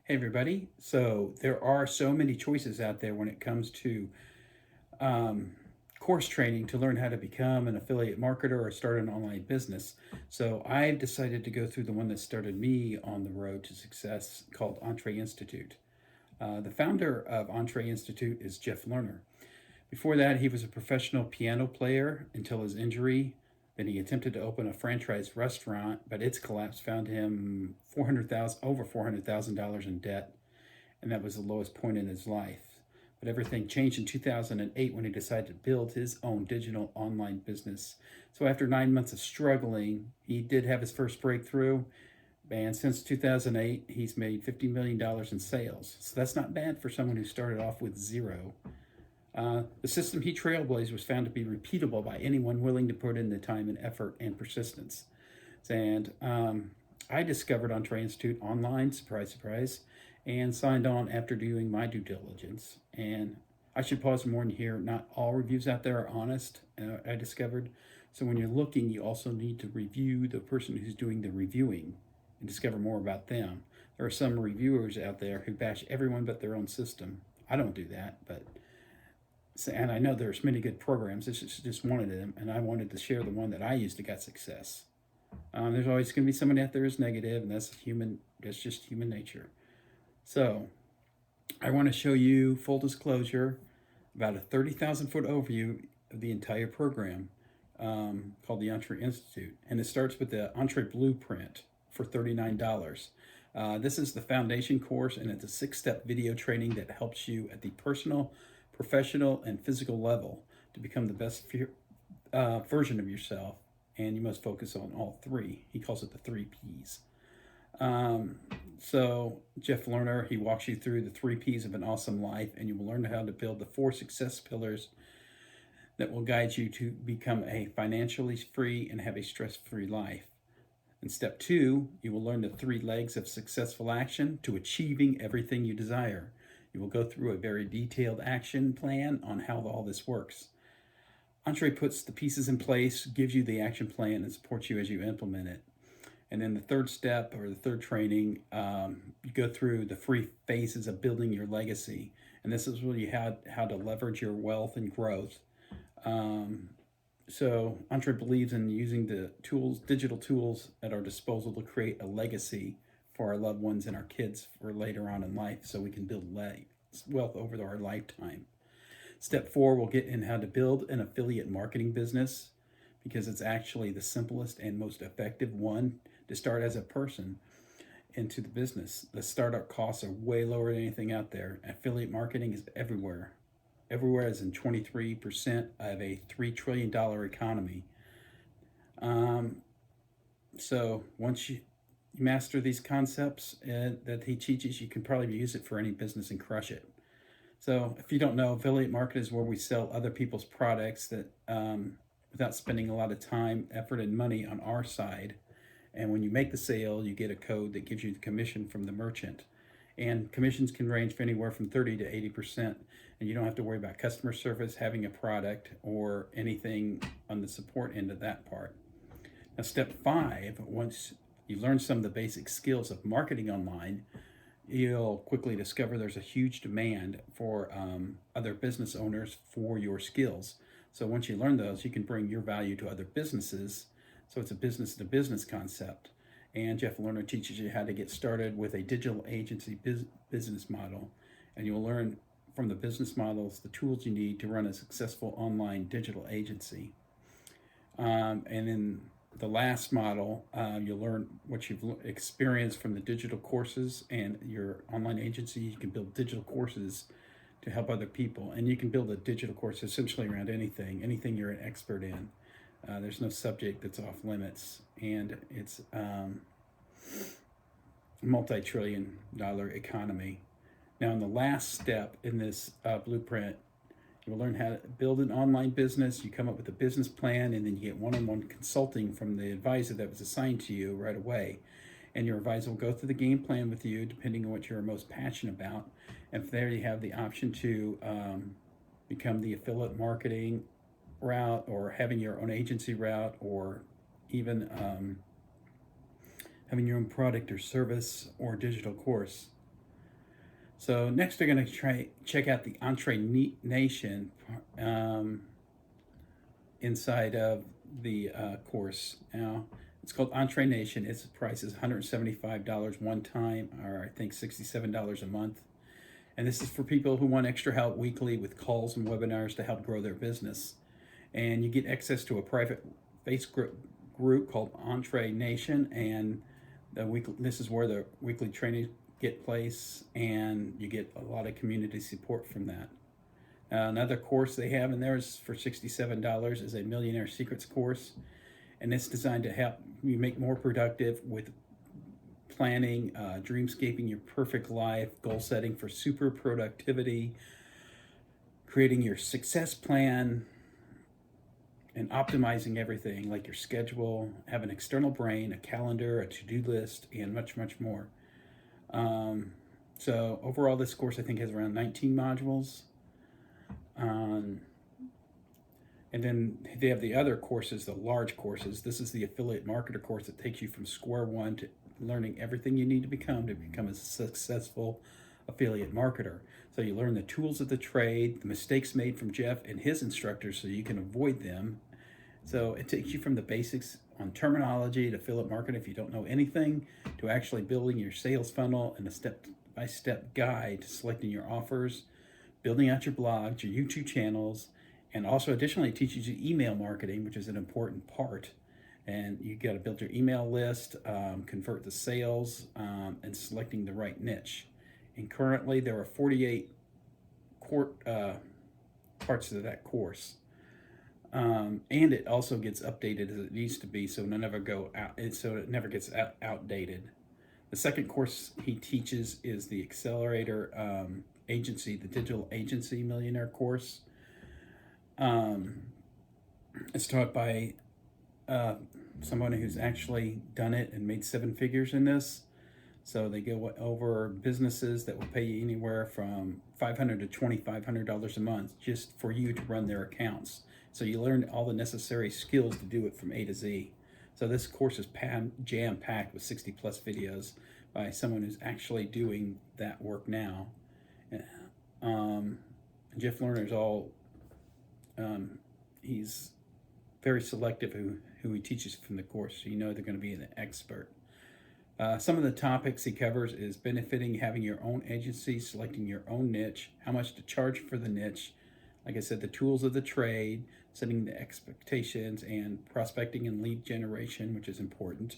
Hey everybody. So there are so many choices out there when it comes to um, course training to learn how to become an affiliate marketer or start an online business. So I've decided to go through the one that started me on the road to success called Entre Institute. The founder of Entre Institute is Jeff Lerner. Before that, he was a professional piano player until his injury. Then he attempted to open a franchise restaurant, but its collapse found him over $400,000 in debt, and that was the lowest point in his life. But everything changed in 2008 when he decided to build his own digital online business. So after 9 months of struggling, he did have his first breakthrough. And since 2008, he's made $50 million in sales. So that's not bad for someone who started off with zero. The system he trailblazed was found to be repeatable by anyone willing to put in the time and effort and persistence. And I discovered Entre Institute online, surprise, surprise, and signed on after doing my due diligence. And I should pause and warn you here, not all reviews out there are honest, I discovered. So when you're looking, you also need to review the person who's doing the reviewing and discover more about them. There are some reviewers out there who bash everyone but their own system. I don't do that, but and I know there's many good programs. This is just one of them, and I wanted to share the one that I used to get success. There's always going to be someone out there who's negative, and that's human. That's just human nature. So, I want to show you full disclosure about a 30,000 foot overview of the entire program called the Entre Institute, and it starts with the Entre Blueprint for $39. This is the foundation course, and it's a 6-step video training that helps you at the personal, professional, and physical level to become the best version of yourself. And you must focus on all three. He calls it the 3 Ps. So Jeff Lerner, he walks you through the 3 Ps of an awesome life, and you will learn how to build the 4 success pillars that will guide you to become a financially free and have a stress-free life. In step 2, you will learn the 3 legs of successful action to achieving everything you desire. You will go through a very detailed action plan on how all this works. Entre puts the pieces in place, gives you the action plan, and supports you as you implement it. And then the third step, or the third training, you go through the 3 phases of building your legacy. And this is really how to leverage your wealth and growth. So Entre believes in using the digital tools at our disposal to create a legacy for our loved ones and our kids for later on in life, so we can build wealth over our lifetime. Step 4, we'll get in how to build an affiliate marketing business, because it's actually the simplest and most effective one to start as a person into the business. The startup costs are way lower than anything out there. Affiliate marketing is everywhere. Everywhere, as in 23% of a $3 trillion economy. So once you master these concepts that he teaches, you can probably use it for any business and crush it. So if you don't know, affiliate market is where we sell other people's products that without spending a lot of time, effort, and money on our side. And when you make the sale, you get a code that gives you the commission from the merchant. And commissions can range from anywhere from 30 to 80%. And you don't have to worry about customer service, having a product, or anything on the support end of that part. Now, step 5, once you learn some of the basic skills of marketing online, you'll quickly discover there's a huge demand for other business owners for your skills. So once you learn those, you can bring your value to other businesses. So it's a business-to-business concept. And Jeff Lerner teaches you how to get started with a digital agency business model. And you'll learn from the business models the tools you need to run a successful online digital agency. And in the last model, you'll learn what you've experienced from the digital courses and your online agency. You can build digital courses to help other people. And you can build a digital course essentially around anything you're an expert in. There's no subject that's off limits, and it's a multi-trillion-dollar economy. Now, in the last step in this blueprint, you'll learn how to build an online business. You come up with a business plan, and then you get one-on-one consulting from the advisor that was assigned to you right away. And your advisor will go through the game plan with you, depending on what you're most passionate about. And from there, you have the option to become the affiliate marketing route, or having your own agency route, or even having your own product or service or digital course. So next, they're going to try check out the Entre Nation um, inside of the course. Now, it's called Entre Nation. Its price is $175 one time, or I think $67 a month. And this is for people who want extra help weekly with calls and webinars to help grow their business. And you get access to a private Facebook group called Entre Nation, and this is where the weekly trainings get place, and you get a lot of community support from that. Another course they have in there is for $67 is a Millionaire Secrets course, and it's designed to help you make more productive with planning, dreamscaping your perfect life, goal setting for super productivity, creating your success plan, and optimizing everything like your schedule, have an external brain, a calendar, a to-do list, and much, much more. So overall, this course I think has around 19 modules. And then they have the other courses, the large courses. This is the affiliate marketer course that takes you from square one to learning everything you need to become a successful affiliate marketer. So you learn the tools of the trade, the mistakes made from Jeff and his instructors so you can avoid them. So it takes you from the basics on terminology to affiliate marketing if you don't know anything, to actually building your sales funnel and a step-by-step guide to selecting your offers, building out your blogs, your YouTube channels, and also additionally it teaches you email marketing, which is an important part. And you got to build your email list, convert the sales, and selecting the right niche. And currently there are 48 parts of that course. And it also gets updated as it needs to be, so it never gets outdated. The second course he teaches is the Accelerator Agency, the Digital Agency Millionaire course. It's taught by someone who's actually done it and made 7 figures in this. So they go over businesses that will pay you anywhere from $500 to $2,500 a month just for you to run their accounts. So you learn all the necessary skills to do it from A to Z. So this course is jam-packed with 60 plus videos by someone who's actually doing that work now. Jeff Lerner is he's very selective who he teaches from the course, so you know they're going to be an expert. Some of the topics he covers is benefiting having your own agency, selecting your own niche, how much to charge for the niche, like I said, the tools of the trade, setting the expectations, and prospecting and lead generation, which is important,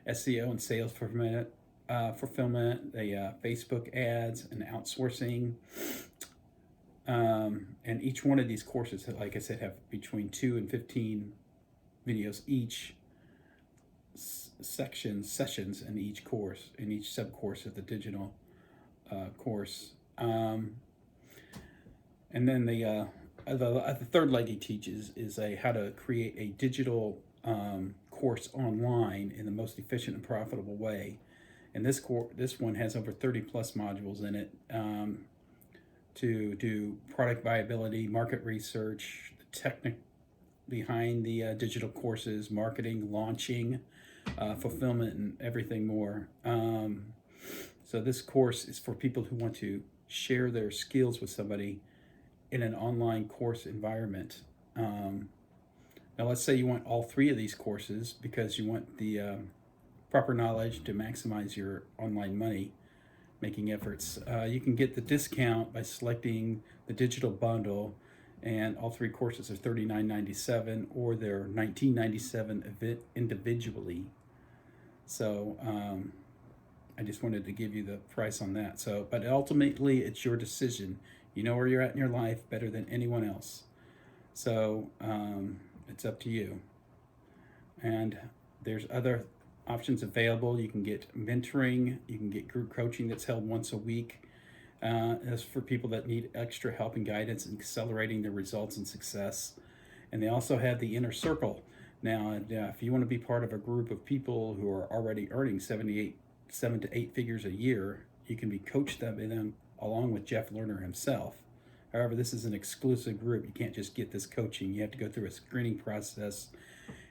SEO and sales fulfillment, the Facebook ads and outsourcing. And each one of these courses, like I said, have between 2 and 15 videos each, sessions in each course, in each sub-course of the digital course. And then the third leg he teaches is how to create a digital course online in the most efficient and profitable way. And this one has over 30 plus modules in it to do product viability, market research, the technique behind the digital courses, marketing, launching, fulfillment, and everything more. So this course is for people who want to share their skills with somebody in an online course environment. Now let's say you want all 3 of these courses because you want the proper knowledge to maximize your online money making efforts. You can get the discount by selecting the digital bundle, and all 3 courses are $39.97 or they're $19.97 individually. So I just wanted to give you the price on that. So, but ultimately it's your decision. You know where you're at in your life better than anyone else. So it's up to you. And there's other options available. You can get mentoring, you can get group coaching that's held once a week. As for people that need extra help and guidance in accelerating their results and success. And they also have the inner circle. Now, if you want to be part of a group of people who are already earning 7 to 8 figures a year, you can be coached by them along with Jeff Lerner himself. However, this is an exclusive group. You can't just get this coaching. You have to go through a screening process.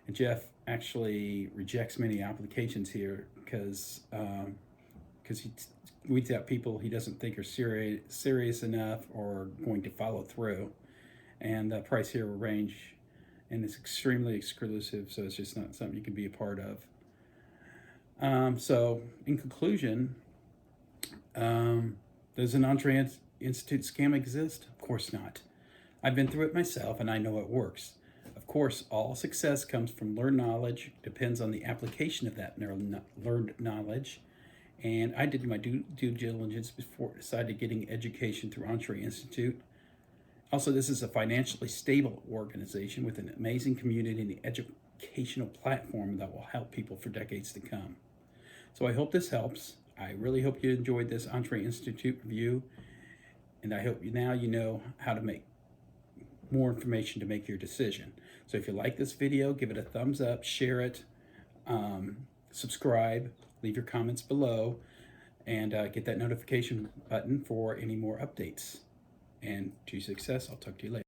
And Jeff actually rejects many applications here because because he weeds out people he doesn't think are serious enough or going to follow through. And the price here will range, and it's extremely exclusive, so it's just not something you can be a part of. So, in conclusion, does an Entre Institute scam exist? Of course not. I've been through it myself, and I know it works. Of course, all success comes from learned knowledge, depends on the application of that learned knowledge. And I did my due diligence before deciding getting education through Entre Institute. Also, this is a financially stable organization with an amazing community and educational platform that will help people for decades to come. So I hope this helps. I really hope you enjoyed this Entre Institute review, and I hope now you know how to make more information to make your decision. So if you like this video, give it a thumbs up, share it, subscribe, leave your comments below, and get that notification button for any more updates. And to success, I'll talk to you later.